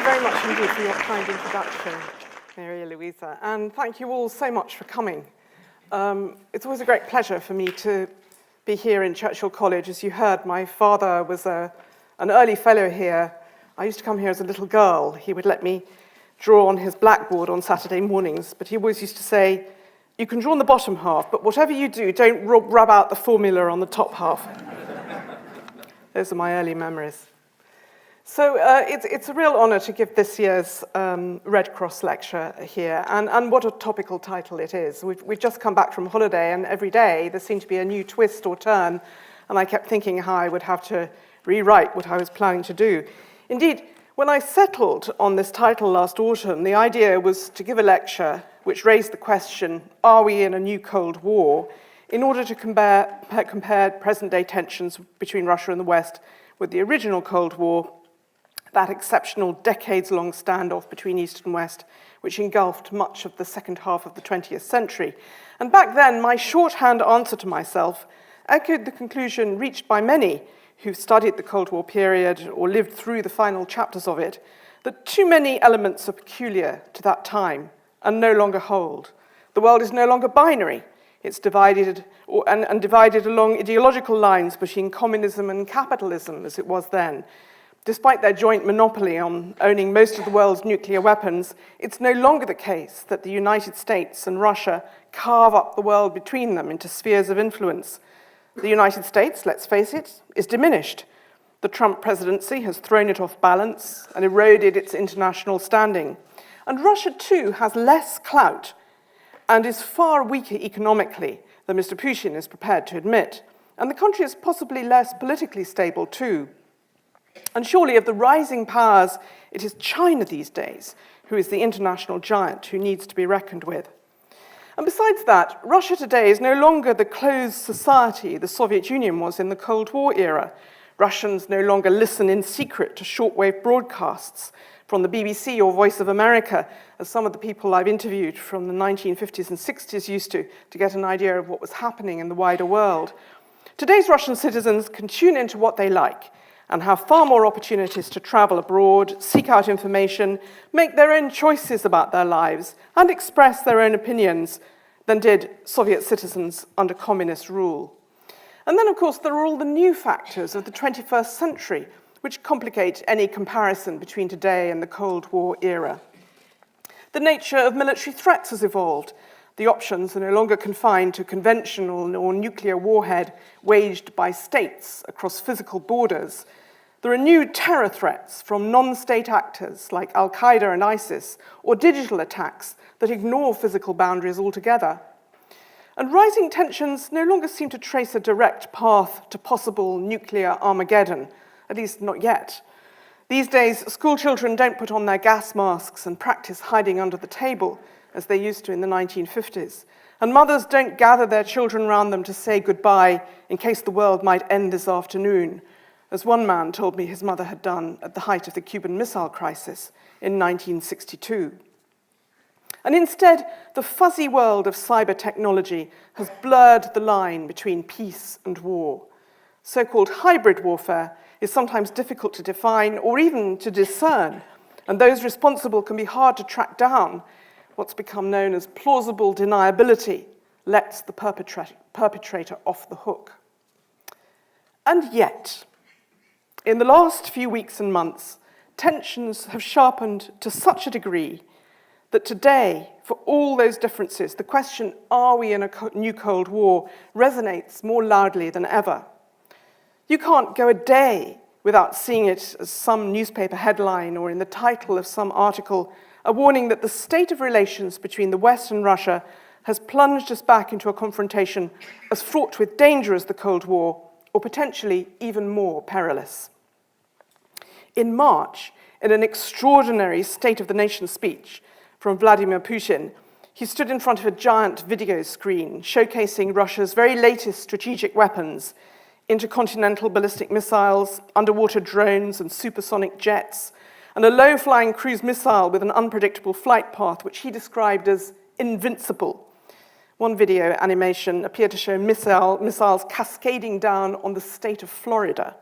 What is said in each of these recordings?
very much indeed for your kind introduction, Maria Louisa, and thank you all so much for coming. It's always a great pleasure for me to be here in Churchill College. As you heard, my father was an early fellow here. I used to come here as a little girl. He would let me draw on his blackboard on Saturday mornings, but he always used to say, "You can draw on the bottom half, but whatever you do, don't rub out the formula on the top half." Those are my early memories. So it's a real honor to give this year's Red Cross lecture here, and what a topical title it is. We've just come back from holiday, and every day there seemed to be a new twist or turn, and I kept thinking how I would have to rewrite what I was planning to do. Indeed, when I settled on this title last autumn, the idea was to give a lecture which raised the question, are we in a new Cold War, in order to compare present-day tensions between Russia and the West with the original Cold War, that exceptional decades-long standoff between East and West, which engulfed much of the second half of the 20th century. And back then, my shorthand answer to myself echoed the conclusion reached by many who studied the Cold War period or lived through the final chapters of it, that too many elements are peculiar to that time and no longer hold. The world is no longer binary. It's divided and divided along ideological lines between communism and capitalism, as it was then. Despite their joint monopoly on owning most of the world's nuclear weapons, it's no longer the case that the United States and Russia carve up the world between them into spheres of influence. The United States, let's face it, is diminished. The Trump presidency has thrown it off balance and eroded its international standing. And Russia, too, has less clout and is far weaker economically than Mr. Putin is prepared to admit. And the country is possibly less politically stable, too. And surely of the rising powers, it is China these days who is the international giant who needs to be reckoned with. And besides that, Russia today is no longer the closed society the Soviet Union was in the Cold War era. Russians no longer listen in secret to shortwave broadcasts from the BBC or Voice of America, as some of the people I've interviewed from the 1950s and 60s used to get an idea of what was happening in the wider world. Today's Russian citizens can tune into what they like and have far more opportunities to travel abroad, seek out information, make their own choices about their lives, and express their own opinions than did Soviet citizens under communist rule. And then, of course, there are all the new factors of the 21st century, which complicate any comparison between today and the Cold War era. The nature of military threats has evolved. The options are no longer confined to conventional or nuclear warhead waged by states across physical borders. There are new terror threats from non-state actors like Al-Qaeda and ISIS, or digital attacks that ignore physical boundaries altogether. And rising tensions no longer seem to trace a direct path to possible nuclear Armageddon, at least not yet. These days, school children don't put on their gas masks and practice hiding under the table, as they used to in the 1950s. And mothers don't gather their children around them to say goodbye in case the world might end this afternoon, as one man told me his mother had done at the height of the Cuban Missile Crisis in 1962. And instead, the fuzzy world of cyber technology has blurred the line between peace and war. So-called hybrid warfare is sometimes difficult to define or even to discern, and those responsible can be hard to track down. What's become known as plausible deniability lets the perpetrator off the hook. And yet, in the last few weeks and months, tensions have sharpened to such a degree that today, for all those differences, the question, are we in a new Cold War, resonates more loudly than ever. You can't go a day without seeing it as some newspaper headline or in the title of some article, a warning that the state of relations between the West and Russia has plunged us back into a confrontation as fraught with danger as the Cold War, or potentially even more perilous. In March, in an extraordinary State of the Nation speech from Vladimir Putin, he stood in front of a giant video screen showcasing Russia's very latest strategic weapons, intercontinental ballistic missiles, underwater drones and supersonic jets, and a low-flying cruise missile with an unpredictable flight path, which he described as invincible. One video animation appeared to show missiles cascading down on the state of Florida.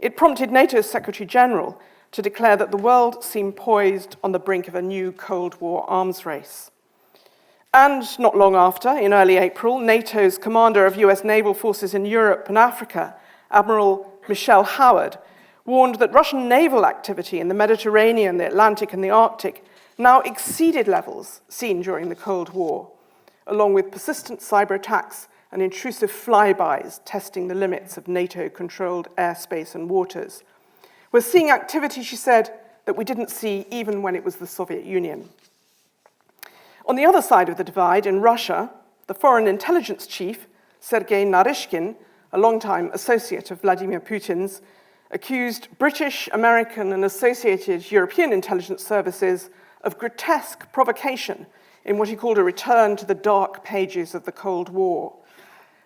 It prompted NATO's Secretary General to declare that the world seemed poised on the brink of a new Cold War arms race. And not long after, in early April, NATO's commander of US naval forces in Europe and Africa, Admiral Michel Howard, warned that Russian naval activity in the Mediterranean, the Atlantic, and the Arctic now exceeded levels seen during the Cold War, along with persistent cyber attacks and intrusive flybys testing the limits of NATO-controlled airspace and waters. We're seeing activity, she said, that we didn't see even when it was the Soviet Union. On the other side of the divide, in Russia, the foreign intelligence chief, Sergei Naryshkin, a longtime associate of Vladimir Putin's, accused British, American, and associated European intelligence services of grotesque provocation in what he called a return to the dark pages of the Cold War.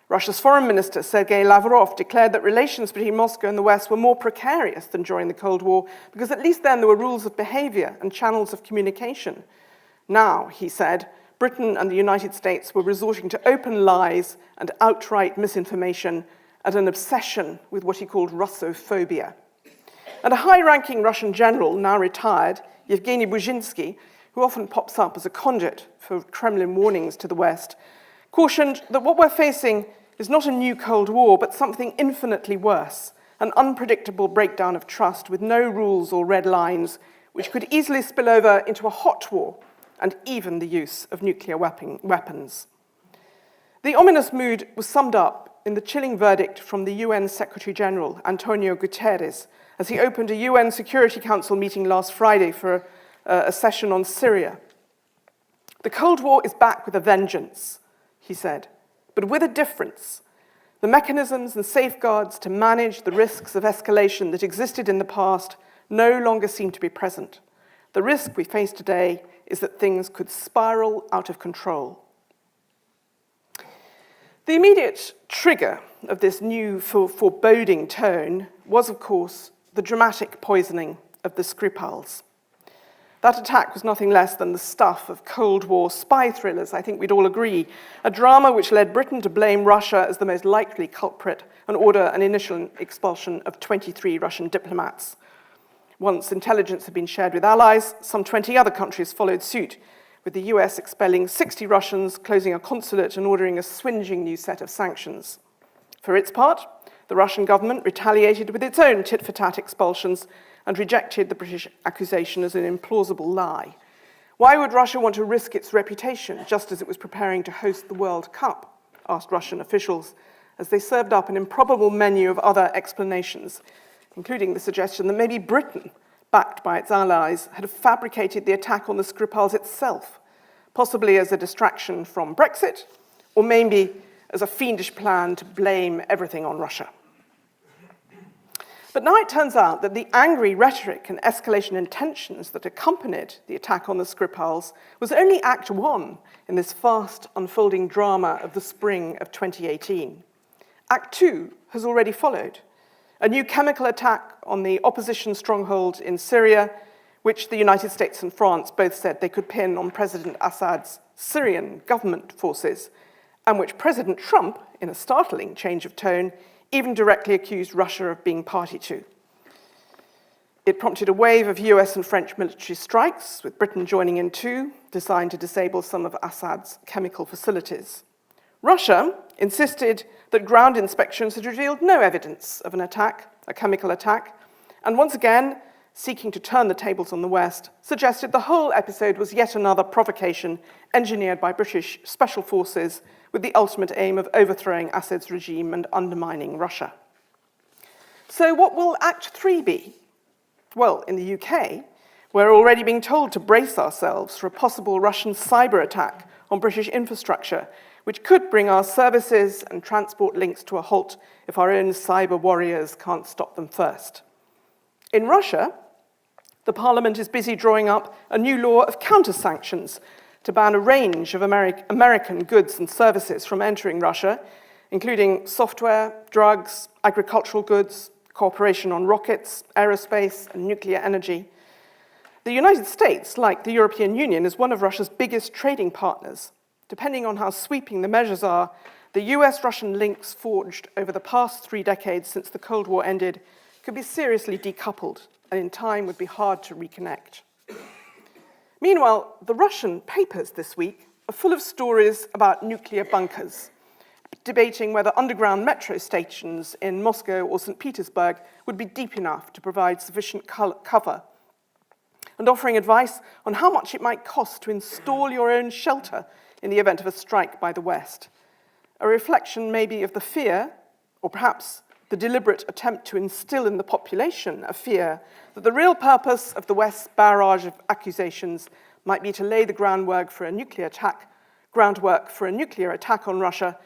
Russia's foreign minister, Sergei Lavrov, declared that relations between Moscow and the West were more precarious than during the Cold War because at least then there were rules of behavior and channels of communication. Now, he said, Britain and the United States were resorting to open lies and outright misinformation and an obsession with what he called Russophobia. And a high-ranking Russian general, now retired, Yevgeny Brzezinski, who often pops up as a conduit for Kremlin warnings to the West, cautioned that what we're facing is not a new Cold War, but something infinitely worse, an unpredictable breakdown of trust with no rules or red lines, which could easily spill over into a hot war and even the use of nuclear weapons. The ominous mood was summed up in the chilling verdict from the UN Secretary-General, Antonio Guterres, as he opened a UN Security Council meeting last Friday for a session on Syria. The Cold War is back with a vengeance, he said, but with a difference. The mechanisms and safeguards to manage the risks of escalation that existed in the past no longer seem to be present. The risk we face today is that things could spiral out of control. The immediate trigger of this new foreboding tone was, of course, the dramatic poisoning of the Skripals. That attack was nothing less than the stuff of Cold War spy thrillers, I think we'd all agree, a drama which led Britain to blame Russia as the most likely culprit and order an initial expulsion of 23 Russian diplomats. Once intelligence had been shared with allies, some 20 other countries followed suit, with the US expelling 60 Russians, closing a consulate and ordering a swingeing new set of sanctions. For its part, the Russian government retaliated with its own tit-for-tat expulsions and rejected the British accusation as an implausible lie. Why would Russia want to risk its reputation just as it was preparing to host the World Cup? Asked Russian officials, as they served up an improbable menu of other explanations, including the suggestion that maybe Britain, backed by its allies, had fabricated the attack on the Skripals itself, possibly as a distraction from Brexit, or maybe as a fiendish plan to blame everything on Russia. But now it turns out that the angry rhetoric and escalation in tensions that accompanied the attack on the Skripals was only Act 1 in this fast unfolding drama of the spring of 2018. Act 2 has already followed. A new chemical attack on the opposition stronghold in Syria, which the United States and France both said they could pin on President Assad's Syrian government forces, and which President Trump, in a startling change of tone, even directly accused Russia of being party to. It prompted a wave of US and French military strikes, with Britain joining in too, designed to disable some of Assad's chemical facilities. Russia insisted that ground inspections had revealed no evidence of an attack, a chemical attack, and once again, seeking to turn the tables on the West, suggested the whole episode was yet another provocation engineered by British special forces with the ultimate aim of overthrowing Assad's regime and undermining Russia. So what will Act 3 be? Well, in the UK, we're already being told to brace ourselves for a possible Russian cyber attack on British infrastructure, which could bring our services and transport links to a halt if our own cyber warriors can't stop them first. In Russia, the parliament is busy drawing up a new law of counter-sanctions to ban a range of American goods and services from entering Russia, including software, drugs, agricultural goods, cooperation on rockets, aerospace, and nuclear energy. The United States, like the European Union, is one of Russia's biggest trading partners. Depending on how sweeping the measures are, the US-Russian links forged over the past 3 decades since the Cold War ended could be seriously decoupled and in time would be hard to reconnect. Meanwhile, the Russian papers this week are full of stories about nuclear bunkers, debating whether underground metro stations in Moscow or St. Petersburg would be deep enough to provide sufficient cover, and offering advice on how much it might cost to install your own shelter in the event of a strike by the West. A reflection maybe of the fear, or perhaps the deliberate attempt to instill in the population a fear that the real purpose of the West's barrage of accusations might be to lay the groundwork for a nuclear attack on Russia,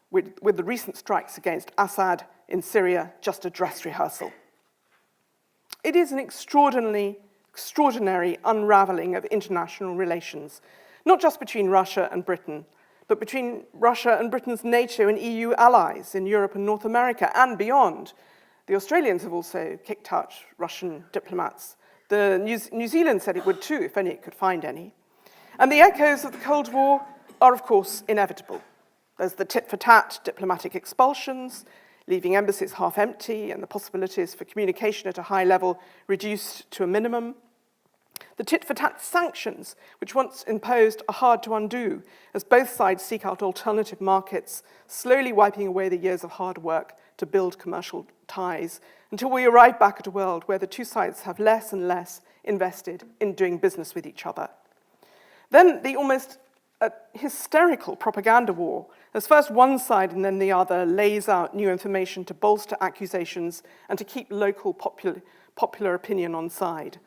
with the recent strikes against Assad in Syria just a dress rehearsal. It is an extraordinary unraveling of international relations, not just between Russia and Britain, but between Russia and Britain's NATO and EU allies in Europe and North America and beyond. The Australians have also kicked out Russian diplomats. New Zealand said it would too, if only it could find any. And the echoes of the Cold War are, of course, inevitable. There's the tit-for-tat diplomatic expulsions, leaving embassies half empty and the possibilities for communication at a high level reduced to a minimum. The tit-for-tat sanctions, which once imposed, are hard to undo, as both sides seek out alternative markets, slowly wiping away the years of hard work to build commercial ties, until we arrive back at a world where the two sides have less and less invested in doing business with each other. Then the almost hysterical propaganda war, as first one side and then the other lays out new information to bolster accusations and to keep local popular opinion on side.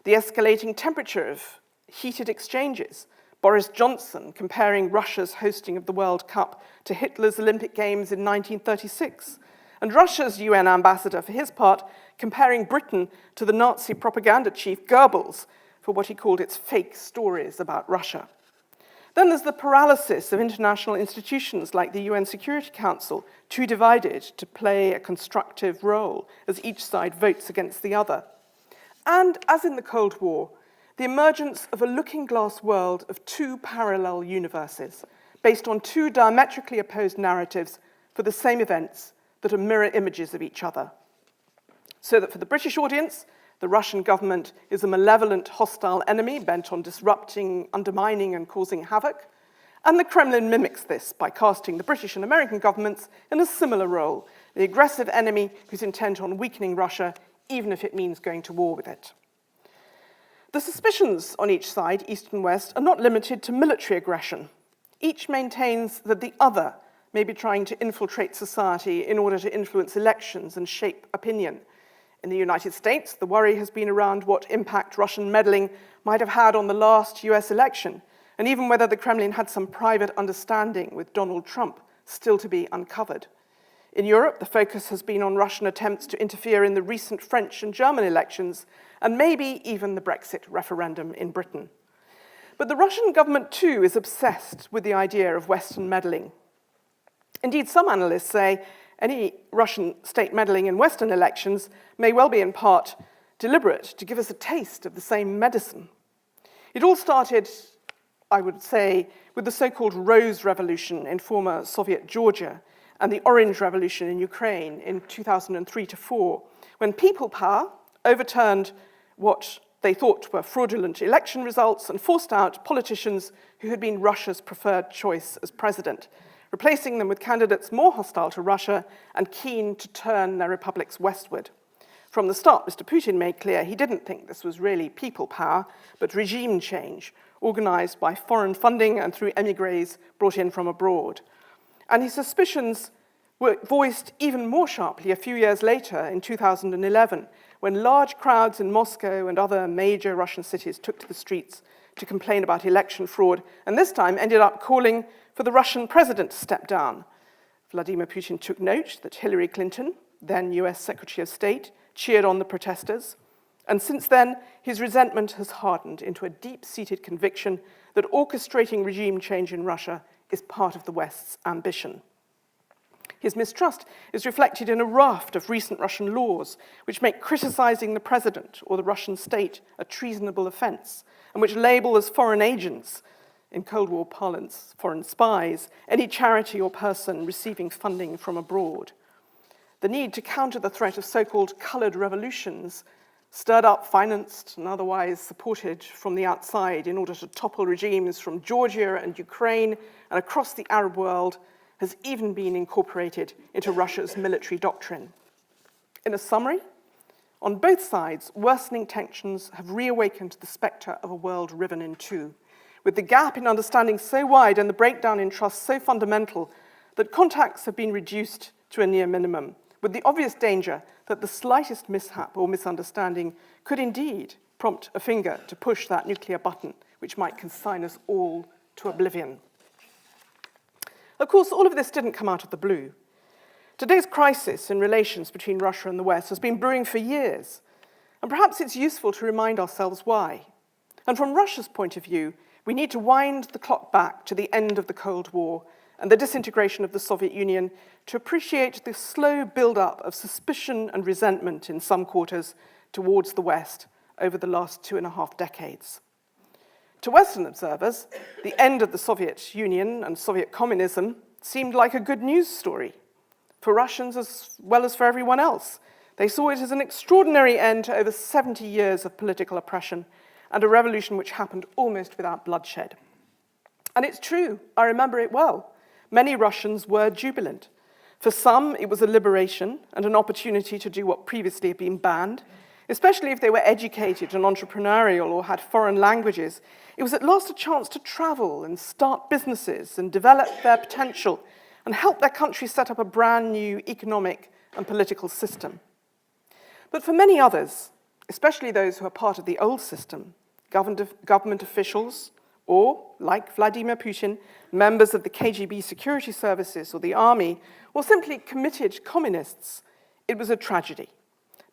The escalating temperature of heated exchanges, Boris Johnson comparing Russia's hosting of the World Cup to Hitler's Olympic Games in 1936, and Russia's UN ambassador, for his part, comparing Britain to the Nazi propaganda chief Goebbels for what he called its fake stories about Russia. Then there's the paralysis of international institutions like the UN Security Council, too divided to play a constructive role as each side votes against the other. And, as in the Cold War, the emergence of a looking-glass world of two parallel universes, based on two diametrically opposed narratives for the same events that are mirror images of each other. So that for the British audience, the Russian government is a malevolent, hostile enemy bent on disrupting, undermining, and causing havoc. And the Kremlin mimics this by casting the British and American governments in a similar role, the aggressive enemy who's intent on weakening Russia, even if it means going to war with it. The suspicions on each side, East and West, are not limited to military aggression. Each maintains that the other may be trying to infiltrate society in order to influence elections and shape opinion. In the United States, the worry has been around what impact Russian meddling might have had on the last US election, and even whether the Kremlin had some private understanding with Donald Trump, still to be uncovered. In Europe, the focus has been on Russian attempts to interfere in the recent French and German elections, and maybe even the Brexit referendum in Britain. But the Russian government, too, is obsessed with the idea of Western meddling. Indeed, some analysts say any Russian state meddling in Western elections may well be in part deliberate to give us a taste of the same medicine. It all started, I would say, with the so-called Rose Revolution in former Soviet Georgia and the Orange Revolution in Ukraine in 2003 to 4, when people power overturned what they thought were fraudulent election results and forced out politicians who had been Russia's preferred choice as president, replacing them with candidates more hostile to Russia and keen to turn their republics westward. From the start, Mr. Putin made clear he didn't think this was really people power, but regime change, organized by foreign funding and through émigrés brought in from abroad. And his suspicions were voiced even more sharply a few years later in 2011, when large crowds in Moscow and other major Russian cities took to the streets to complain about election fraud, and this time ended up calling for the Russian president to step down. Vladimir Putin took note that Hillary Clinton, then US Secretary of State, cheered on the protesters, and since then, his resentment has hardened into a deep-seated conviction that orchestrating regime change in Russia is part of the West's ambition. His mistrust is reflected in a raft of recent Russian laws which make criticizing the president or the Russian state a treasonable offense, and which label as foreign agents, in Cold War parlance, foreign spies, any charity or person receiving funding from abroad. The need to counter the threat of so-called colored revolutions stirred up, financed, and otherwise supported from the outside in order to topple regimes from Georgia and Ukraine and across the Arab world, has even been incorporated into Russia's military doctrine. In a summary, on both sides, worsening tensions have reawakened the spectre of a world riven in two, with the gap in understanding so wide and the breakdown in trust so fundamental that contacts have been reduced to a near minimum, with the obvious danger that the slightest mishap or misunderstanding could indeed prompt a finger to push that nuclear button, which might consign us all to oblivion. Of course, all of this didn't come out of the blue. Today's crisis in relations between Russia and the West has been brewing for years, and perhaps it's useful to remind ourselves why. And from Russia's point of view, we need to wind the clock back to the end of the Cold War and the disintegration of the Soviet Union to appreciate the slow build-up of suspicion and resentment in some quarters towards the West over the last 2.5 decades. To Western observers, the end of the Soviet Union and Soviet communism seemed like a good news story. For Russians as well as for everyone else, they saw it as an extraordinary end to over 70 years of political oppression and a revolution which happened almost without bloodshed. And it's true, I remember it well. Many Russians were jubilant. For some, it was a liberation and an opportunity to do what previously had been banned, especially if they were educated and entrepreneurial or had foreign languages. It was at last a chance to travel and start businesses and develop their potential and help their country set up a brand new economic and political system. But for many others, especially those who are part of the old system, government officials, or, like Vladimir Putin, members of the KGB security services or the army, or simply committed communists, it was a tragedy.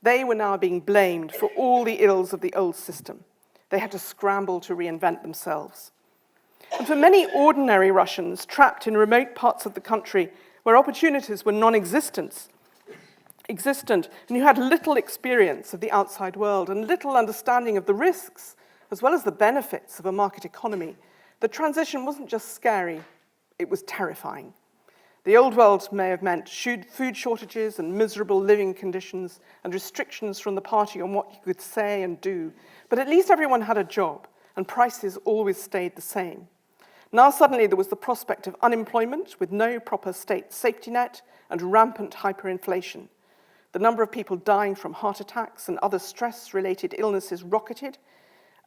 They were now being blamed for all the ills of the old system. They had to scramble to reinvent themselves. And for many ordinary Russians trapped in remote parts of the country where opportunities were non-existent, and who had little experience of the outside world and little understanding of the risks as well as the benefits of a market economy, the transition wasn't just scary, it was terrifying. The old world may have meant food shortages and miserable living conditions and restrictions from the party on what you could say and do, but at least everyone had a job and prices always stayed the same. Now suddenly there was the prospect of unemployment with no proper state safety net and rampant hyperinflation. The number of people dying from heart attacks and other stress-related illnesses rocketed.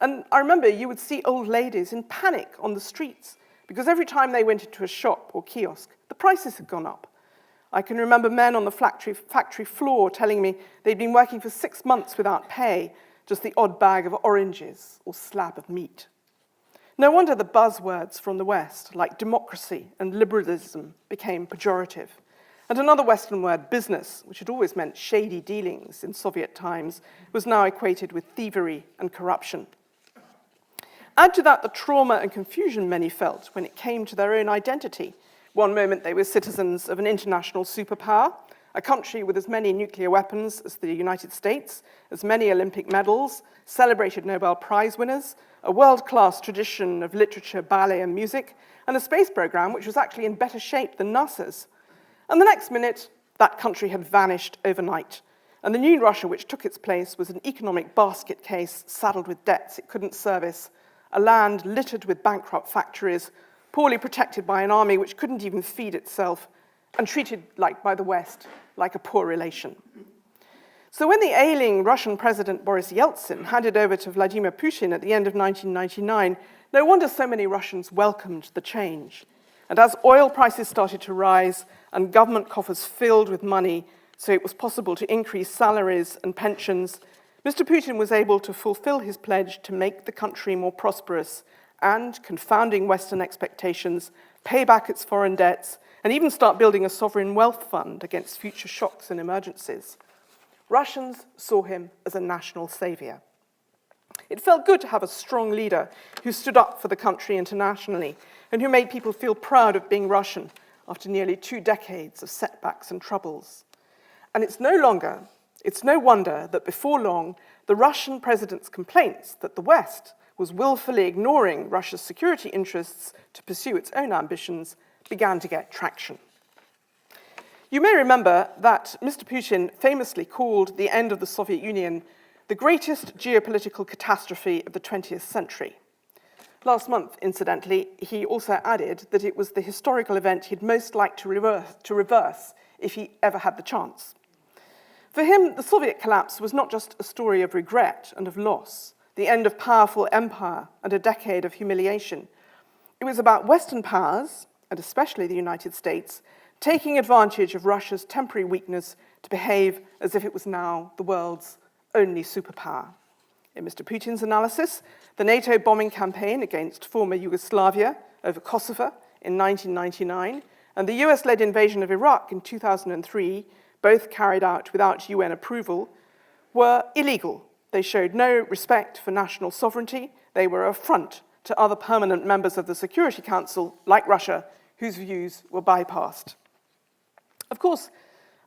And I remember you would see old ladies in panic on the streets because every time they went into a shop or kiosk, the prices had gone up. I can remember men on the factory floor telling me they'd been working for 6 months without pay, just the odd bag of oranges or slab of meat. No wonder the buzzwords from the West, like democracy and liberalism, became pejorative. And another Western word, business, which had always meant shady dealings in Soviet times, was now equated with thievery and corruption. Add to that the trauma and confusion many felt when it came to their own identity. One moment they were citizens of an international superpower, a country with as many nuclear weapons as the United States, as many Olympic medals, celebrated Nobel Prize winners, a world-class tradition of literature, ballet, and music, and a space program which was actually in better shape than NASA's. And the next minute, that country had vanished overnight. And the new Russia which took its place was an economic basket case saddled with debts it couldn't service, a land littered with bankrupt factories, poorly protected by an army which couldn't even feed itself, and treated by the West like a poor relation. So when the ailing Russian President Boris Yeltsin handed over to Vladimir Putin at the end of 1999, no wonder so many Russians welcomed the change. And as oil prices started to rise and government coffers filled with money so it was possible to increase salaries and pensions, Mr. Putin was able to fulfill his pledge to make the country more prosperous and, confounding Western expectations, pay back its foreign debts and even start building a sovereign wealth fund against future shocks and emergencies. Russians saw him as a national savior. It felt good to have a strong leader who stood up for the country internationally and who made people feel proud of being Russian after nearly 2 decades of setbacks and troubles. And it's no wonder that before long, the Russian president's complaints that the West was willfully ignoring Russia's security interests to pursue its own ambitions began to get traction. You may remember that Mr. Putin famously called the end of the Soviet Union the greatest geopolitical catastrophe of the 20th century. Last month, incidentally, he also added that it was the historical event he'd most like to reverse if he ever had the chance. For him, the Soviet collapse was not just a story of regret and of loss, the end of powerful empire and a decade of humiliation. It was about Western powers, and especially the United States, taking advantage of Russia's temporary weakness to behave as if it was now the world's only superpower. In Mr. Putin's analysis, the NATO bombing campaign against former Yugoslavia over Kosovo in 1999 and the US-led invasion of Iraq in 2003, both carried out without UN approval, were illegal. They showed no respect for national sovereignty. They were an affront to other permanent members of the Security Council, like Russia, whose views were bypassed. Of course,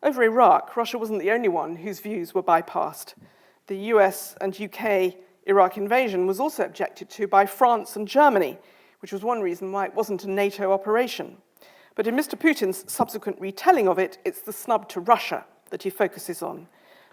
over Iraq, Russia wasn't the only one whose views were bypassed. The US and UK Iraq invasion was also objected to by France and Germany, which was one reason why it wasn't a NATO operation. But in Mr. Putin's subsequent retelling of it, it's the snub to Russia that he focuses on,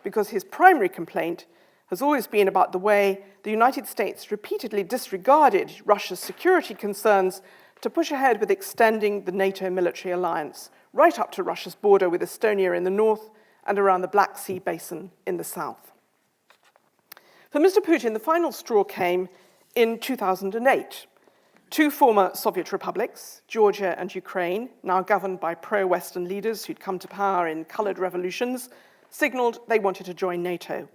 because his primary complaint has always been about the way the United States repeatedly disregarded Russia's security concerns to push ahead with extending the NATO military alliance right up to Russia's border with Estonia in the north and around the Black Sea basin in the south. For Mr. Putin, the final straw came in 2008. Two former Soviet republics, Georgia and Ukraine, now governed by pro-Western leaders who'd come to power in colored revolutions, signaled they wanted to join NATO.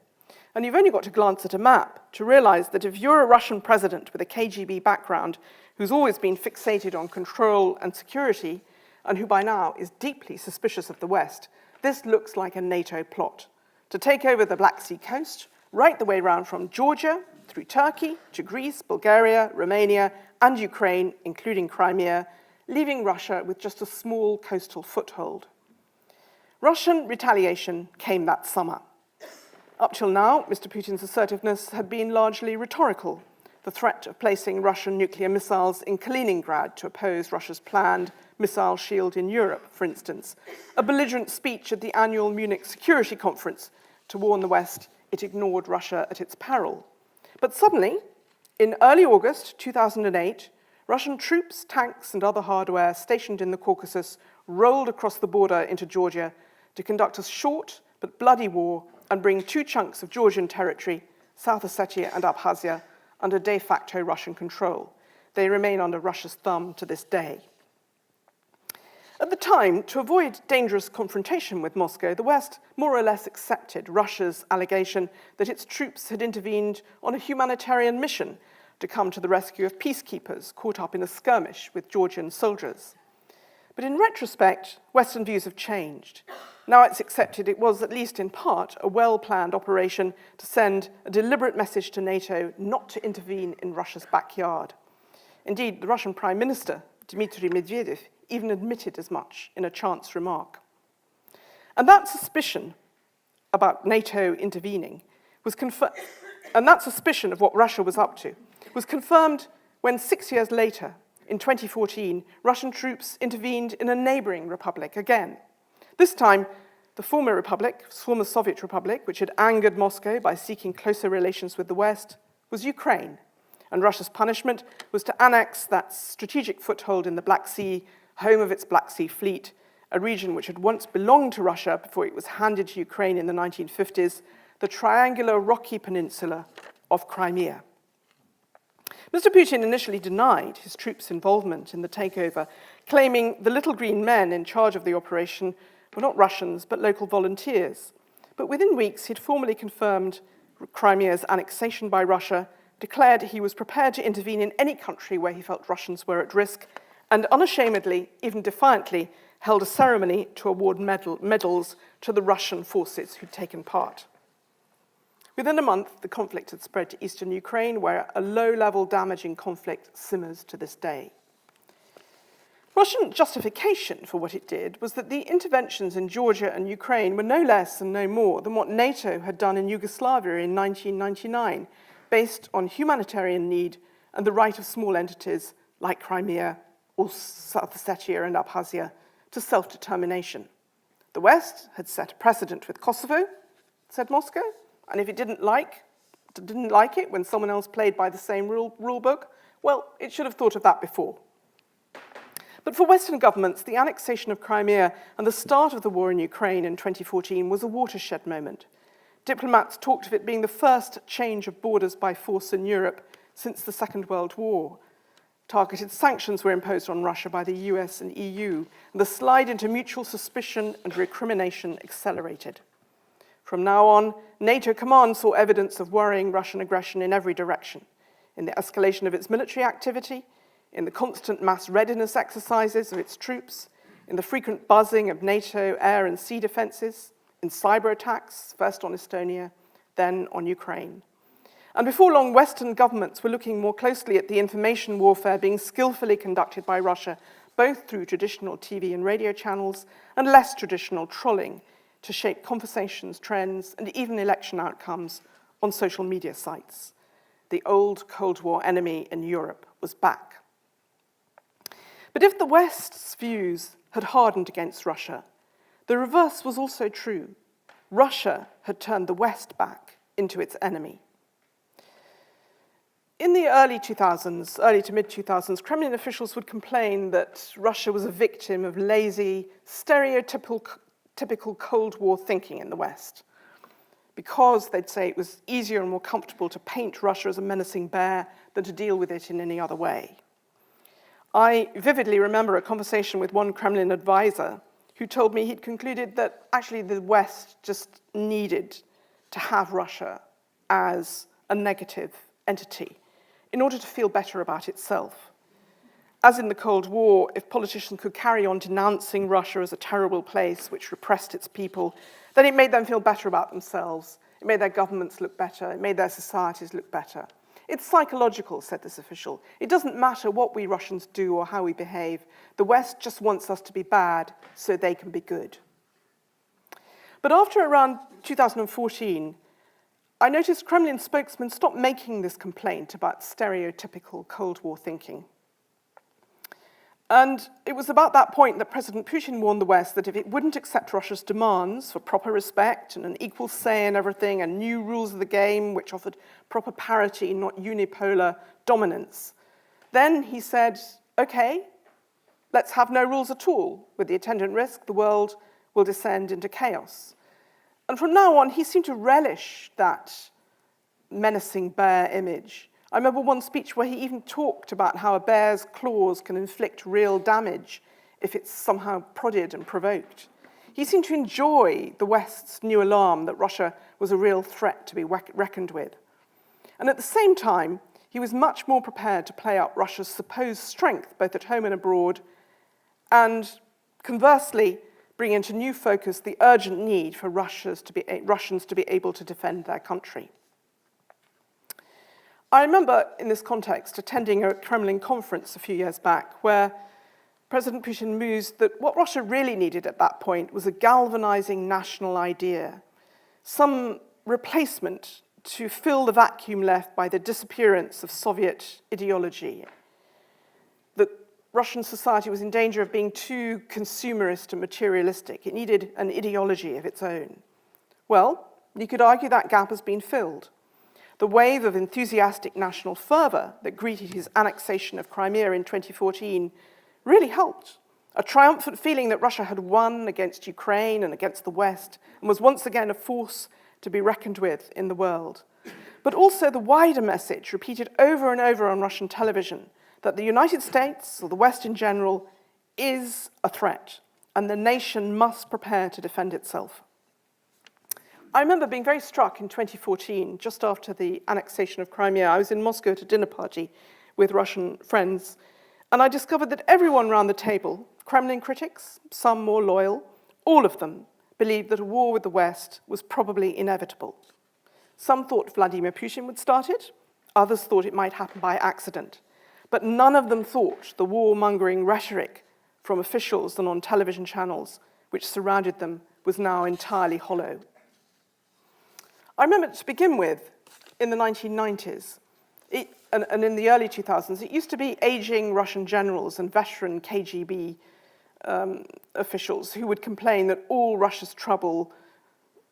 And you've only got to glance at a map to realize that if you're a Russian president with a KGB background who's always been fixated on control and security, and who by now is deeply suspicious of the West, this looks like a NATO plot to take over the Black Sea coast, right the way round from Georgia, through Turkey, to Greece, Bulgaria, Romania, and Ukraine, including Crimea, leaving Russia with just a small coastal foothold. Russian retaliation came that summer. Up till now, Mr. Putin's assertiveness had been largely rhetorical. The threat of placing Russian nuclear missiles in Kaliningrad to oppose Russia's planned missile shield in Europe, for instance. A belligerent speech at the annual Munich Security Conference to warn the West it ignored Russia at its peril. But suddenly, in early August 2008, Russian troops, tanks, and other hardware stationed in the Caucasus rolled across the border into Georgia to conduct a short but bloody war and bring two chunks of Georgian territory, South Ossetia and Abkhazia, under de facto Russian control. They remain under Russia's thumb to this day. At the time, to avoid dangerous confrontation with Moscow, the West more or less accepted Russia's allegation that its troops had intervened on a humanitarian mission to come to the rescue of peacekeepers caught up in a skirmish with Georgian soldiers. But in retrospect, Western views have changed. Now it's accepted it was, at least in part, a well-planned operation to send a deliberate message to NATO not to intervene in Russia's backyard. Indeed, the Russian Prime Minister, Dmitry Medvedev, even admitted as much in a chance remark. And that suspicion about NATO intervening was confirmed, and that suspicion of what Russia was up to was confirmed when 6 years later, in 2014, Russian troops intervened in a neighboring republic again. This time, the former Soviet republic, which had angered Moscow by seeking closer relations with the West, was Ukraine. And Russia's punishment was to annex that strategic foothold in the Black Sea, home of its Black Sea fleet, a region which had once belonged to Russia before it was handed to Ukraine in the 1950s, the triangular rocky peninsula of Crimea. Mr. Putin initially denied his troops' involvement in the takeover, claiming the little green men in charge of the operation were not Russians, but local volunteers. But within weeks, he'd formally confirmed Crimea's annexation by Russia, declared he was prepared to intervene in any country where he felt Russians were at risk, and unashamedly, even defiantly, held a ceremony to award medals to the Russian forces who'd taken part. Within a month, the conflict had spread to eastern Ukraine, where a low-level damaging conflict simmers to this day. Russian justification for what it did was that the interventions in Georgia and Ukraine were no less and no more than what NATO had done in Yugoslavia in 1999, based on humanitarian need and the right of small entities like Crimea or South Ossetia and Abkhazia to self-determination. The West had set a precedent with Kosovo, said Moscow, and if it didn't like didn't like it when someone else played by the same rule book? Well, it should have thought of that before. But for Western governments, the annexation of Crimea and the start of the war in Ukraine in 2014 was a watershed moment. Diplomats talked of it being the first change of borders by force in Europe since the Second World War. Targeted sanctions were imposed on Russia by the US and EU, and the slide into mutual suspicion and recrimination accelerated. From now on, NATO command saw evidence of worrying Russian aggression in every direction, in the escalation of its military activity, in the constant mass readiness exercises of its troops, in the frequent buzzing of NATO air and sea defenses, in cyber attacks, first on Estonia, then on Ukraine. And before long, Western governments were looking more closely at the information warfare being skillfully conducted by Russia, both through traditional TV and radio channels and less traditional trolling to shape conversations, trends, and even election outcomes on social media sites. The old Cold War enemy in Europe was back. But if the West's views had hardened against Russia, the reverse was also true. Russia had turned the West back into its enemy. In the early to mid-2000s, Kremlin officials would complain that Russia was a victim of lazy, stereotypical Cold War thinking in the West, because they'd say it was easier and more comfortable to paint Russia as a menacing bear than to deal with it in any other way. I vividly remember a conversation with one Kremlin advisor who told me he'd concluded that actually the West just needed to have Russia as a negative entity in order to feel better about itself. As in the Cold War, if politicians could carry on denouncing Russia as a terrible place which repressed its people, then it made them feel better about themselves. It made their governments look better. It made their societies look better. It's psychological, said this official. It doesn't matter what we Russians do or how we behave. The West just wants us to be bad so they can be good. But after around 2014, I noticed Kremlin spokesmen stopped making this complaint about stereotypical Cold War thinking. And it was about that point that President Putin warned the West that if it wouldn't accept Russia's demands for proper respect and an equal say in everything and new rules of the game which offered proper parity, not unipolar dominance, then he said, okay, let's have no rules at all. With the attendant risk, the world will descend into chaos. And from now on, he seemed to relish that menacing bear image. I remember one speech where he even talked about how a bear's claws can inflict real damage if it's somehow prodded and provoked. He seemed to enjoy the West's new alarm that Russia was a real threat to be reckoned with. And at the same time, he was much more prepared to play up Russia's supposed strength, both at home and abroad, and conversely, bring into new focus the urgent need for Russians to be able to defend their country. I remember, in this context, attending a Kremlin conference a few years back where President Putin mused that what Russia really needed at that point was a galvanizing national idea, some replacement to fill the vacuum left by the disappearance of Soviet ideology, that Russian society was in danger of being too consumerist and materialistic. It needed an ideology of its own. Well, you could argue that gap has been filled. The wave of enthusiastic national fervor that greeted his annexation of Crimea in 2014 really helped. A triumphant feeling that Russia had won against Ukraine and against the West and was once again a force to be reckoned with in the world. But also the wider message repeated over and over on Russian television that the United States, or the West in general, is a threat, and the nation must prepare to defend itself. I remember being very struck in 2014, just after the annexation of Crimea. I was in Moscow at a dinner party with Russian friends, and I discovered that everyone around the table, Kremlin critics, some more loyal, all of them believed that a war with the West was probably inevitable. Some thought Vladimir Putin would start it, others thought it might happen by accident, but none of them thought the war-mongering rhetoric from officials and on television channels which surrounded them was now entirely hollow. I remember, to begin with, in the 1990s, and in the early 2000s, it used to be aging Russian generals and veteran KGB officials who would complain that all Russia's trouble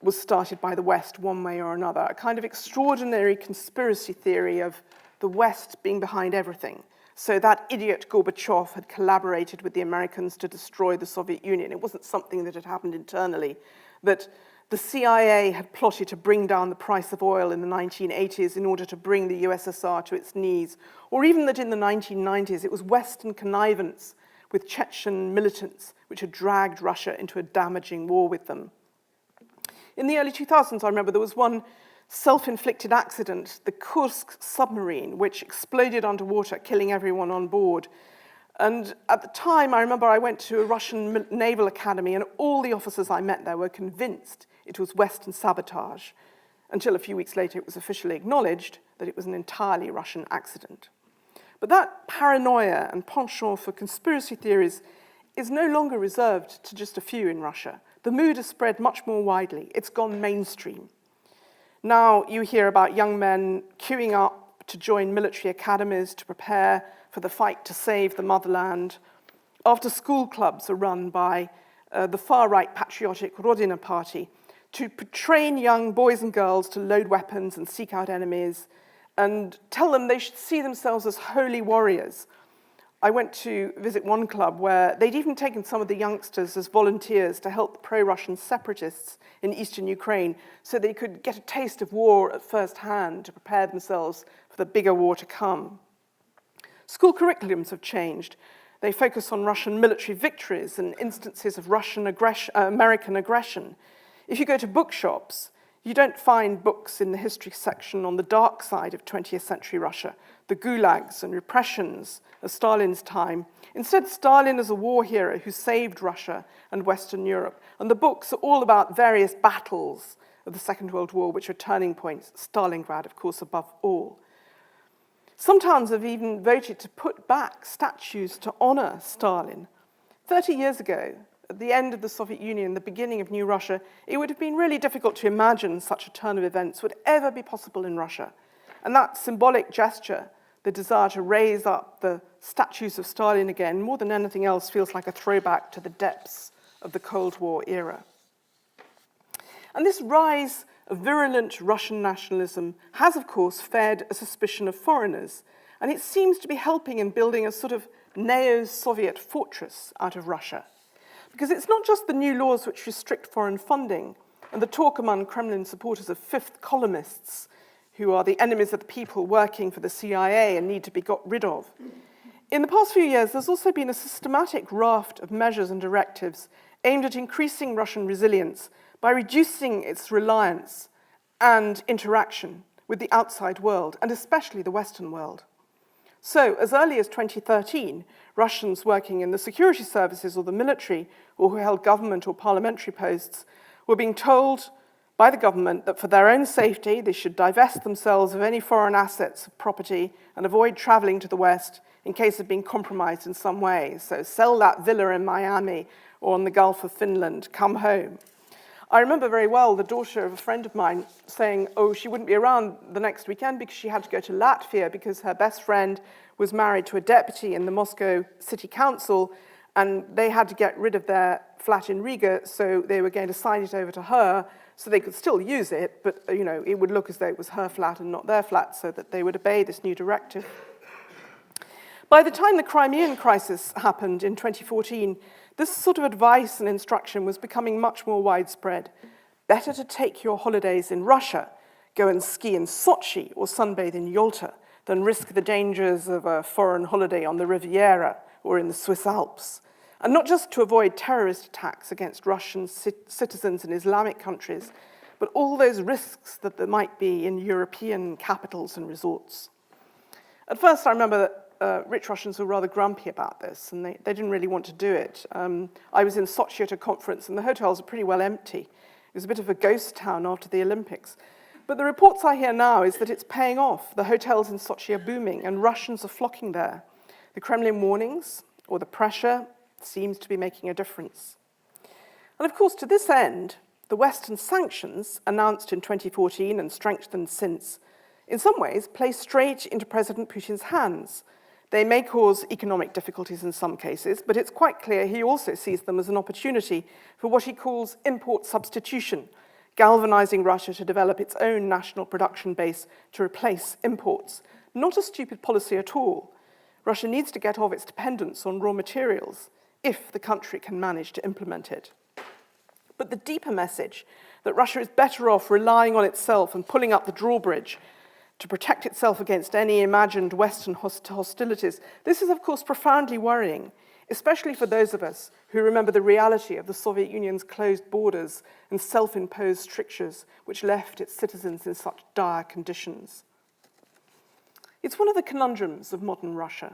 was started by the West one way or another, a kind of extraordinary conspiracy theory of the West being behind everything. So that idiot Gorbachev had collaborated with the Americans to destroy the Soviet Union. It wasn't something that had happened internally, that the CIA had plotted to bring down the price of oil in the 1980s in order to bring the USSR to its knees, or even that in the 1990s it was Western connivance with Chechen militants which had dragged Russia into a damaging war with them. In the early 2000s, I remember there was one self-inflicted accident, the Kursk submarine, which exploded underwater, killing everyone on board. And at the time, I remember I went to a Russian naval academy, and all the officers I met there were convinced it was Western sabotage, until a few weeks later it was officially acknowledged that it was an entirely Russian accident. But that paranoia and penchant for conspiracy theories is no longer reserved to just a few in Russia. The mood has spread much more widely. It's gone mainstream. Now you hear about young men queuing up to join military academies to prepare for the fight to save the motherland. After-school clubs are run by the far-right patriotic Rodina party to train young boys and girls to load weapons and seek out enemies and tell them they should see themselves as holy warriors. I went to visit one club where they'd even taken some of the youngsters as volunteers to help the pro-Russian separatists in eastern Ukraine so they could get a taste of war at first hand to prepare themselves for the bigger war to come. School curriculums have changed. They focus on Russian military victories and instances of American aggression. If you go to bookshops, you don't find books in the history section on the dark side of 20th century Russia, the gulags and repressions of Stalin's time. Instead, Stalin is a war hero who saved Russia and Western Europe. And the books are all about various battles of the Second World War, which are turning points, Stalingrad, of course, above all. Some towns have even voted to put back statues to honor Stalin. 30 years ago, at the end of the Soviet Union, the beginning of new Russia, it would have been really difficult to imagine such a turn of events would ever be possible in Russia. And that symbolic gesture, the desire to raise up the statues of Stalin again, more than anything else, feels like a throwback to the depths of the Cold War era. And this rise of virulent Russian nationalism has, of course, fed a suspicion of foreigners, and it seems to be helping in building a sort of neo-Soviet fortress out of Russia. Because it's not just the new laws which restrict foreign funding and the talk among Kremlin supporters of fifth columnists, who are the enemies of the people working for the CIA and need to be got rid of. In the past few years, there's also been a systematic raft of measures and directives aimed at increasing Russian resilience by reducing its reliance and interaction with the outside world, and especially the Western world. So, as early as 2013, Russians working in the security services or the military, or who held government or parliamentary posts, were being told by the government that for their own safety, they should divest themselves of any foreign assets or property and avoid traveling to the West in case of being compromised in some way. So sell that villa in Miami or on the Gulf of Finland, come home. I remember very well the daughter of a friend of mine saying, she wouldn't be around the next weekend because she had to go to Latvia because her best friend was married to a deputy in the Moscow City Council, and they had to get rid of their flat in Riga, so they were going to sign it over to her so they could still use it, but it would look as though it was her flat and not their flat, so that they would obey this new directive. By the time the Crimean crisis happened in 2014, this sort of advice and instruction was becoming much more widespread. Better to take your holidays in Russia, go and ski in Sochi or sunbathe in Yalta, than risk the dangers of a foreign holiday on the Riviera or in the Swiss Alps. And not just to avoid terrorist attacks against Russian citizens in Islamic countries, but all those risks that there might be in European capitals and resorts. At first, I remember that rich Russians were rather grumpy about this, and they didn't really want to do it. I was in Sochi at a conference, and the hotels are pretty well empty. It was a bit of a ghost town after the Olympics. But the reports I hear now is that it's paying off. The hotels in Sochi are booming, and Russians are flocking there. The Kremlin warnings, or the pressure, seems to be making a difference. And of course, to this end, the Western sanctions, announced in 2014 and strengthened since, in some ways play straight into President Putin's hands. They may cause economic difficulties in some cases, but it's quite clear he also sees them as an opportunity for what he calls import substitution, galvanizing Russia to develop its own national production base to replace imports. Not a stupid policy at all. Russia needs to get off its dependence on raw materials if the country can manage to implement it. But the deeper message that Russia is better off relying on itself and pulling up the drawbridge to protect itself against any imagined Western hostilities, this is, of course, profoundly worrying, especially for those of us who remember the reality of the Soviet Union's closed borders and self-imposed strictures which left its citizens in such dire conditions. It's one of the conundrums of modern Russia.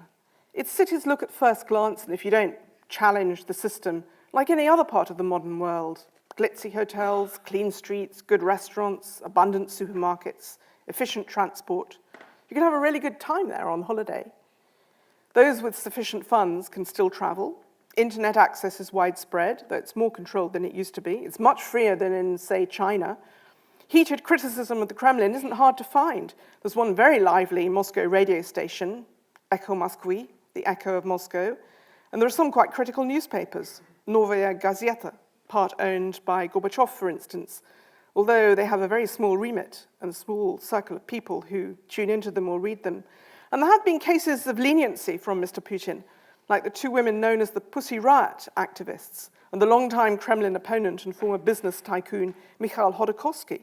Its cities look at first glance, and if you don't challenge the system, like any other part of the modern world, glitzy hotels, clean streets, good restaurants, abundant supermarkets, efficient transport, you can have a really good time there on holiday. Those with sufficient funds can still travel. Internet access is widespread, though it's more controlled than it used to be. It's much freer than in, say, China. Heated criticism of the Kremlin isn't hard to find. There's one very lively Moscow radio station, Echo Moskvy, the Echo of Moscow, and there are some quite critical newspapers, Novaya Gazeta, part owned by Gorbachev, for instance, although they have a very small remit and a small circle of people who tune into them or read them. And there have been cases of leniency from Mr. Putin, like the two women known as the Pussy Riot activists and the longtime Kremlin opponent and former business tycoon Mikhail Hodorkovsky.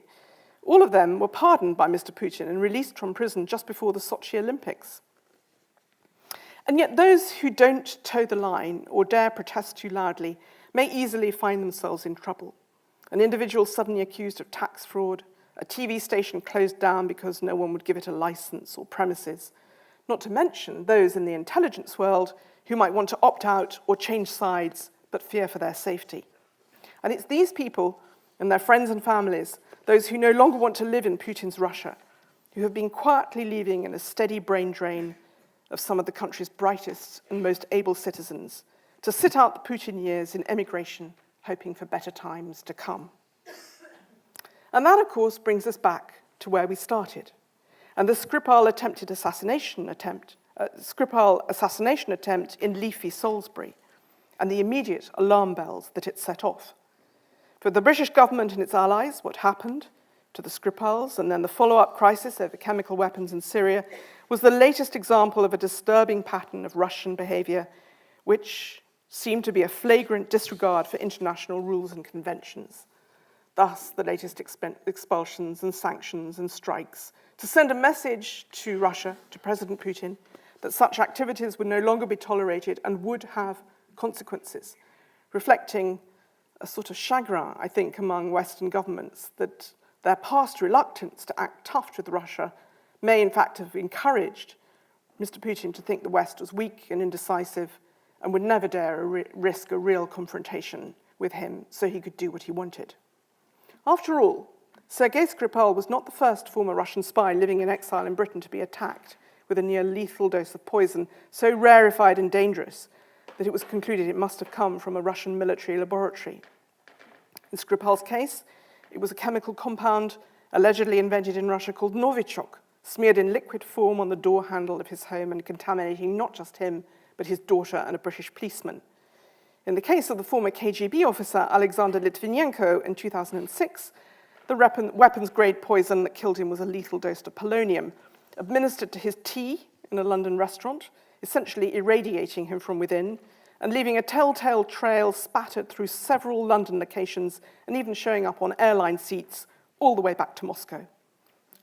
All of them were pardoned by Mr. Putin and released from prison just before the Sochi Olympics. And yet those who don't toe the line or dare protest too loudly may easily find themselves in trouble. An individual suddenly accused of tax fraud, a TV station closed down because no one would give it a license or premises, not to mention those in the intelligence world who might want to opt out or change sides but fear for their safety. And it's these people and their friends and families, those who no longer want to live in Putin's Russia, who have been quietly leaving in a steady brain drain of some of the country's brightest and most able citizens to sit out the Putin years in emigration, hoping for better times to come. And that, of course, brings us back to where we started, and the Skripal assassination attempt in leafy Salisbury, and the immediate alarm bells that it set off. For the British government and its allies, what happened to the Skripals and then the follow-up crisis over chemical weapons in Syria was the latest example of a disturbing pattern of Russian behavior, which seemed to be a flagrant disregard for international rules and conventions. Thus, the latest expulsions and sanctions and strikes to send a message to Russia, to President Putin, that such activities would no longer be tolerated and would have consequences, reflecting a sort of chagrin, I think, among Western governments that their past reluctance to act tough with Russia may in fact have encouraged Mr. Putin to think the West was weak and indecisive and would never dare risk a real confrontation with him so he could do what he wanted. After all, Sergei Skripal was not the first former Russian spy living in exile in Britain to be attacked with a near-lethal dose of poison so rarefied and dangerous that it was concluded it must have come from a Russian military laboratory. In Skripal's case, it was a chemical compound allegedly invented in Russia called Novichok, smeared in liquid form on the door handle of his home and contaminating not just him, but his daughter and a British policeman. In the case of the former KGB officer Alexander Litvinenko in 2006, the weapons-grade poison that killed him was a lethal dose of polonium, administered to his tea in a London restaurant, essentially irradiating him from within, and leaving a telltale trail spattered through several London locations and even showing up on airline seats all the way back to Moscow.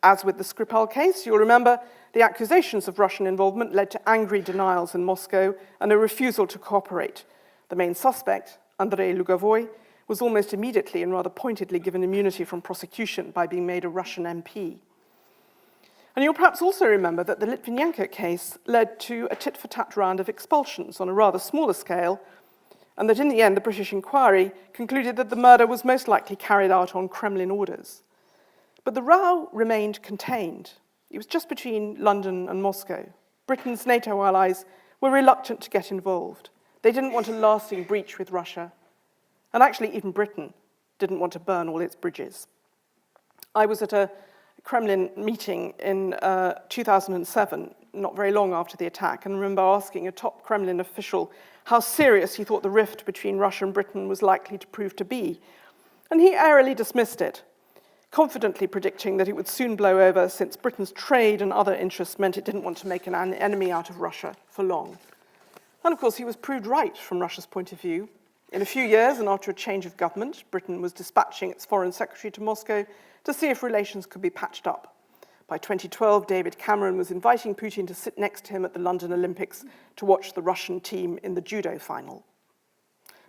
As with the Skripal case, you'll remember the accusations of Russian involvement led to angry denials in Moscow and a refusal to cooperate. The main suspect, Andrei Lugovoy, was almost immediately and rather pointedly given immunity from prosecution by being made a Russian MP. And you'll perhaps also remember that the Litvinenko case led to a tit-for-tat round of expulsions on a rather smaller scale, and that in the end the British inquiry concluded that the murder was most likely carried out on Kremlin orders. But the row remained contained. It was just between London and Moscow. Britain's NATO allies were reluctant to get involved. They didn't want a lasting breach with Russia. And actually, even Britain didn't want to burn all its bridges. I was at a Kremlin meeting in 2007, not very long after the attack, and remember asking a top Kremlin official how serious he thought the rift between Russia and Britain was likely to prove to be. And he airily dismissed it. confidently predicting that it would soon blow over since Britain's trade and other interests meant it didn't want to make an enemy out of Russia for long. And of course, he was proved right from Russia's point of view. In a few years, and after a change of government, Britain was dispatching its foreign secretary to Moscow to see if relations could be patched up. By 2012, David Cameron was inviting Putin to sit next to him at the London Olympics to watch the Russian team in the judo final.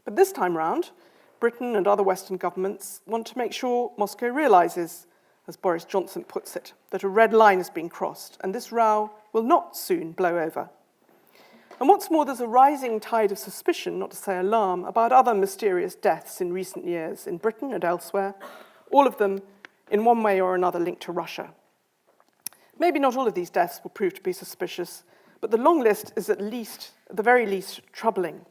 But this time round, Britain and other Western governments want to make sure Moscow realizes, as Boris Johnson puts it, that a red line has been crossed, and this row will not soon blow over. And what's more, there's a rising tide of suspicion, not to say alarm, about other mysterious deaths in recent years in Britain and elsewhere, all of them in one way or another linked to Russia. Maybe not all of these deaths will prove to be suspicious, but the long list is at the very least, troubling.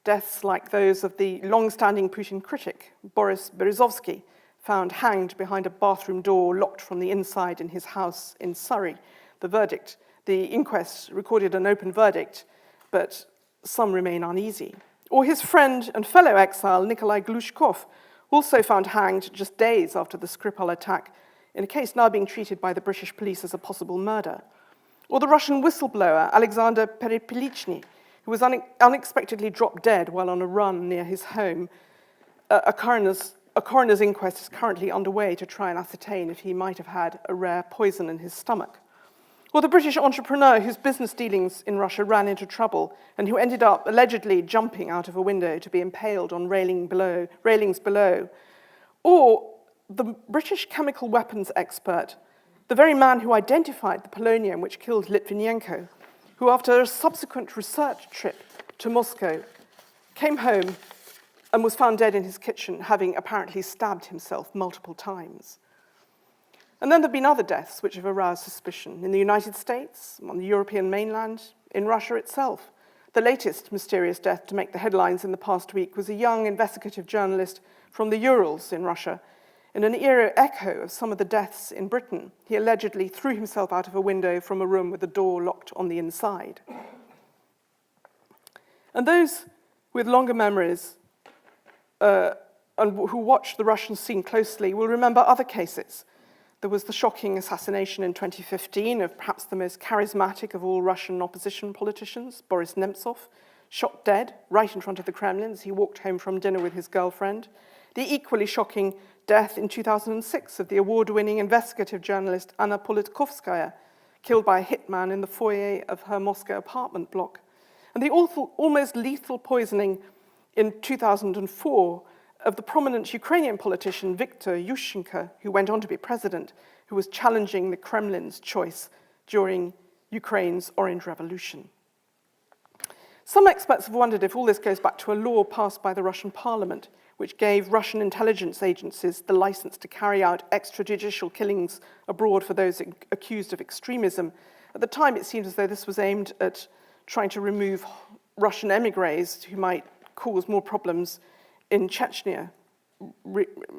Deaths like those of the long-standing Putin critic, Boris Berezovsky, found hanged behind a bathroom door locked from the inside in his house in Surrey. The inquest recorded an open verdict, but some remain uneasy. Or his friend and fellow exile, Nikolai Glushkov, also found hanged just days after the Skripal attack, in a case now being treated by the British police as a possible murder. Or the Russian whistleblower, Alexander Perepelichny, who was unexpectedly dropped dead while on a run near his home. A coroner's inquest is currently underway to try and ascertain if he might have had a rare poison in his stomach. Or the British entrepreneur whose business dealings in Russia ran into trouble and who ended up allegedly jumping out of a window to be impaled on railings below. Or the British chemical weapons expert, the very man who identified the polonium which killed Litvinenko, who after a subsequent research trip to Moscow came home and was found dead in his kitchen, having apparently stabbed himself multiple times. And then there have been other deaths which have aroused suspicion in the United States, on the European mainland, in Russia itself. The latest mysterious death to make the headlines in the past week was a young investigative journalist from the Urals in Russia. In an eerie echo of some of the deaths in Britain, he allegedly threw himself out of a window from a room with the door locked on the inside. And those with longer memories and who watched the Russian scene closely will remember other cases. There was the shocking assassination in 2015 of perhaps the most charismatic of all Russian opposition politicians, Boris Nemtsov, shot dead right in front of the Kremlin as he walked home from dinner with his girlfriend. The equally shocking death in 2006 of the award-winning investigative journalist Anna Politkovskaya, killed by a hitman in the foyer of her Moscow apartment block. And the awful, almost lethal poisoning in 2004 of the prominent Ukrainian politician Viktor Yushchenko, who went on to be president, who was challenging the Kremlin's choice during Ukraine's Orange Revolution. Some experts have wondered if all this goes back to a law passed by the Russian parliament, which gave Russian intelligence agencies the license to carry out extrajudicial killings abroad for those accused of extremism. At the time, it seemed as though this was aimed at trying to remove Russian émigrés who might cause more problems in Chechnya,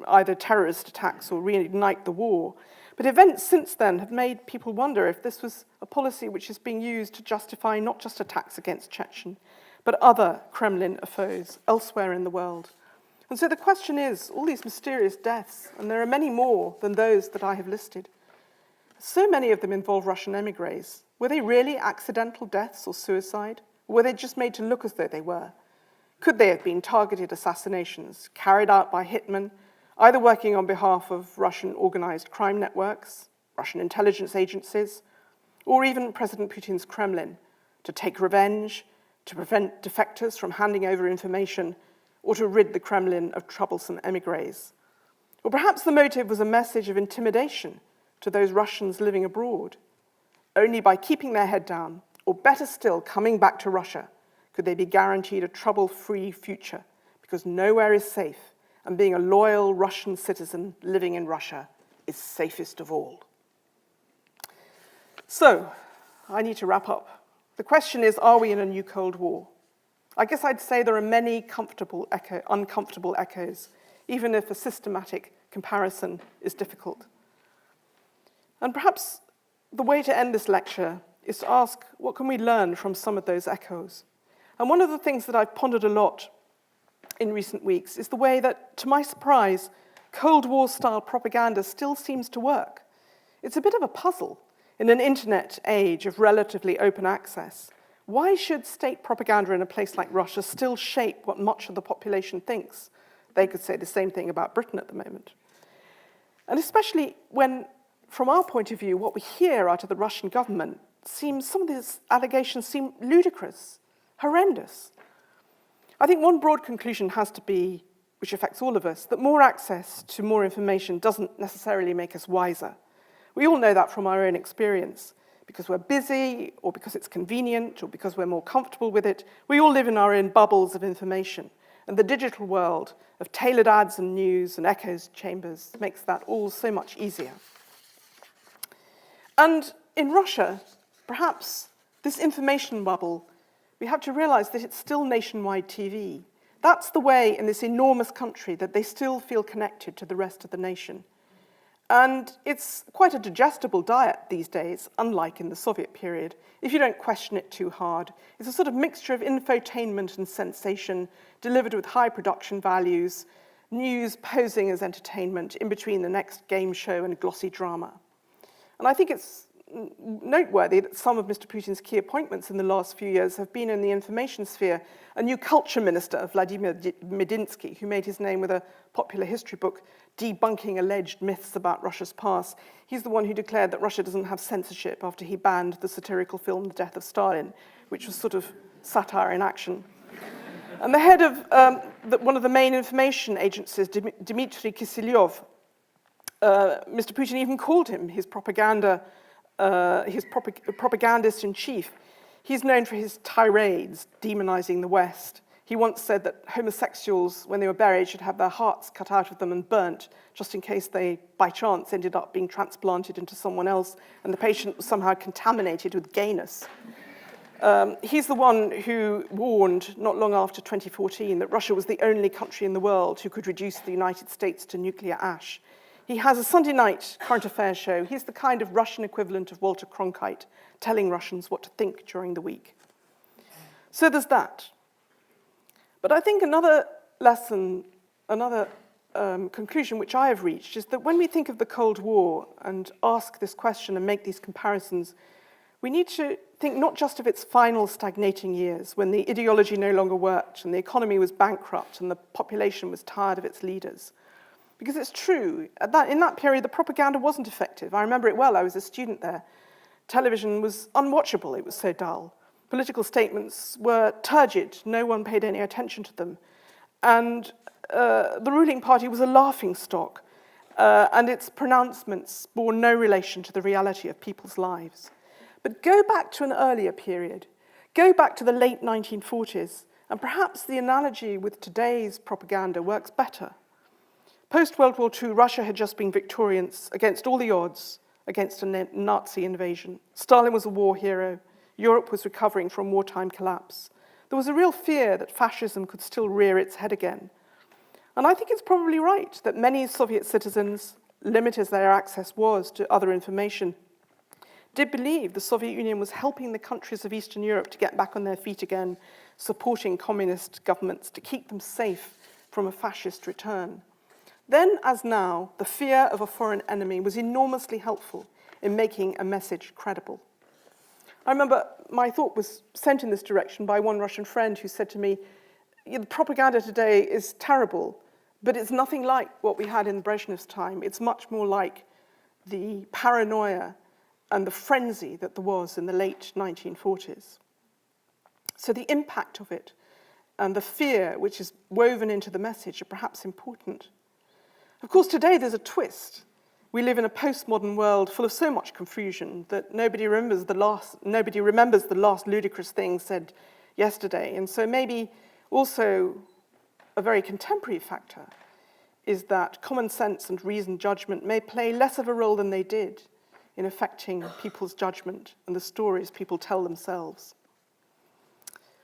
either terrorist attacks or reignite the war. But events since then have made people wonder if this was a policy which is being used to justify not just attacks against Chechen, but other Kremlin foes elsewhere in the world. And so the question is, all these mysterious deaths, and there are many more than those that I have listed, so many of them involve Russian émigrés. Were they really accidental deaths or suicide? Or were they just made to look as though they were? Could they have been targeted assassinations carried out by hitmen, either working on behalf of Russian organized crime networks, Russian intelligence agencies, or even President Putin's Kremlin, to take revenge, to prevent defectors from handing over information, or to rid the Kremlin of troublesome émigrés? Or perhaps the motive was a message of intimidation to those Russians living abroad. Only by keeping their head down, or better still, coming back to Russia, could they be guaranteed a trouble-free future, because nowhere is safe, and being a loyal Russian citizen living in Russia is safest of all. So, I need to wrap up. The question is, are we in a new Cold War? I guess I'd say there are many uncomfortable echoes, even if a systematic comparison is difficult. And perhaps the way to end this lecture is to ask, what can we learn from some of those echoes? And one of the things that I've pondered a lot in recent weeks is the way that, to my surprise, Cold War-style propaganda still seems to work. It's a bit of a puzzle in an internet age of relatively open access. Why should state propaganda in a place like Russia still shape what much of the population thinks? They could say the same thing about Britain at the moment. And especially when, from our point of view, what we hear out of the Russian government some of these allegations seem ludicrous, horrendous. I think one broad conclusion has to be, which affects all of us, that more access to more information doesn't necessarily make us wiser. We all know that from our own experience. Because we're busy, or because it's convenient, or because we're more comfortable with it, we all live in our own bubbles of information. And the digital world of tailored ads and news and echo chambers makes that all so much easier. And in Russia, perhaps this information bubble, we have to realize that it's still nationwide TV. That's the way in this enormous country that they still feel connected to the rest of the nation. And it's quite a digestible diet these days, unlike in the Soviet period, if you don't question it too hard. It's a sort of mixture of infotainment and sensation, delivered with high production values, news posing as entertainment in between the next game show and glossy drama. And I think it's noteworthy that some of Mr. Putin's key appointments in the last few years have been in the information sphere. A new culture minister, Vladimir Medinsky, who made his name with a popular history book debunking alleged myths about Russia's past. He's the one who declared that Russia doesn't have censorship after he banned the satirical film The Death of Stalin, which was sort of satire in action. And the head of one of the main information agencies, Dmitry Kiselyov, Mr. Putin even called him his propagandist in chief. He's known for his tirades demonizing the West. He once said that homosexuals, when they were buried, should have their hearts cut out of them and burnt, just in case they, by chance, ended up being transplanted into someone else and the patient was somehow contaminated with gayness. He's the one who warned, not long after 2014, that Russia was the only country in the world who could reduce the United States to nuclear ash. He has a Sunday night current affairs show. He's the kind of Russian equivalent of Walter Cronkite, telling Russians what to think during the week. So there's that. But I think another lesson, another conclusion which I have reached is that when we think of the Cold War and ask this question and make these comparisons, we need to think not just of its final stagnating years, when the ideology no longer worked and the economy was bankrupt and the population was tired of its leaders. Because it's true, in that period, the propaganda wasn't effective. I remember it well, I was a student there. Television was unwatchable, it was so dull. Political statements were turgid, no one paid any attention to them. And the ruling party was a laughingstock, and its pronouncements bore no relation to the reality of people's lives. But go back to an earlier period, go back to the late 1940s, and perhaps the analogy with today's propaganda works better. Post-World War II, Russia had just been victorious against all the odds against a Nazi invasion. Stalin was a war hero. Europe was recovering from wartime collapse. There was a real fear that fascism could still rear its head again. And I think it's probably right that many Soviet citizens, limited as their access was to other information, did believe the Soviet Union was helping the countries of Eastern Europe to get back on their feet again, supporting communist governments to keep them safe from a fascist return. Then, as now, the fear of a foreign enemy was enormously helpful in making a message credible. I remember my thought was sent in this direction by one Russian friend who said to me, the propaganda today is terrible, but it's nothing like what we had in Brezhnev's time. It's much more like the paranoia and the frenzy that there was in the late 1940s. So the impact of it and the fear which is woven into the message are perhaps important. Of course, today there's a twist. We live in a postmodern world full of so much confusion that nobody remembers the last ludicrous thing said yesterday. And so maybe also a very contemporary factor is that common sense and reasoned judgment may play less of a role than they did in affecting people's judgment and the stories people tell themselves.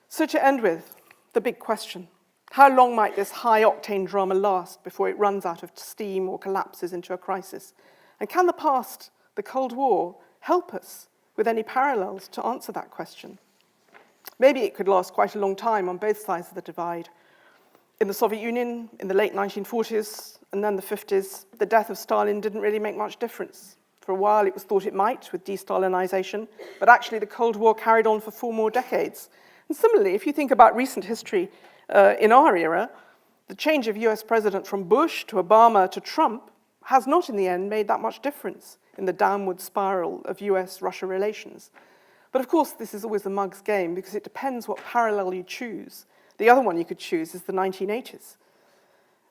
So to end with, the big question. How long might this high-octane drama last before it runs out of steam or collapses into a crisis? And can the past, the Cold War, help us with any parallels to answer that question? Maybe it could last quite a long time on both sides of the divide. In the Soviet Union, in the late 1940s and then the 50s, the death of Stalin didn't really make much difference. For a while, it was thought it might with de-Stalinization, but actually the Cold War carried on for 4 more decades. And similarly, if you think about recent history in our era, the change of US president from Bush to Obama to Trump has not in the end made that much difference in the downward spiral of US-Russia relations. But of course, this is always a mug's game because it depends what parallel you choose. The other one you could choose is the 1980s,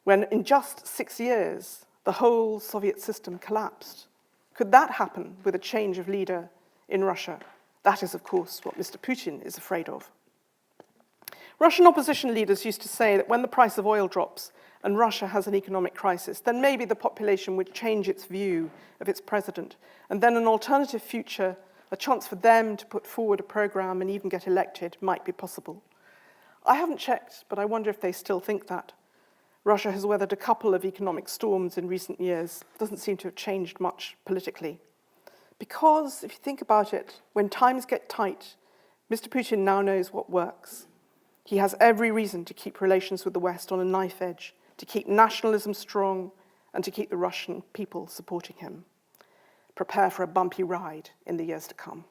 when in just 6 years, the whole Soviet system collapsed. Could that happen with a change of leader in Russia? That is, of course, what Mr. Putin is afraid of. Russian opposition leaders used to say that when the price of oil drops and Russia has an economic crisis, then maybe the population would change its view of its president, and then an alternative future, a chance for them to put forward a program and even get elected, might be possible. I haven't checked, but I wonder if they still think that. Russia has weathered a couple of economic storms in recent years. It doesn't seem to have changed much politically. Because, if you think about it, when times get tight, Mr. Putin now knows what works. He has every reason to keep relations with the West on a knife edge, to keep nationalism strong, and to keep the Russian people supporting him. Prepare for a bumpy ride in the years to come.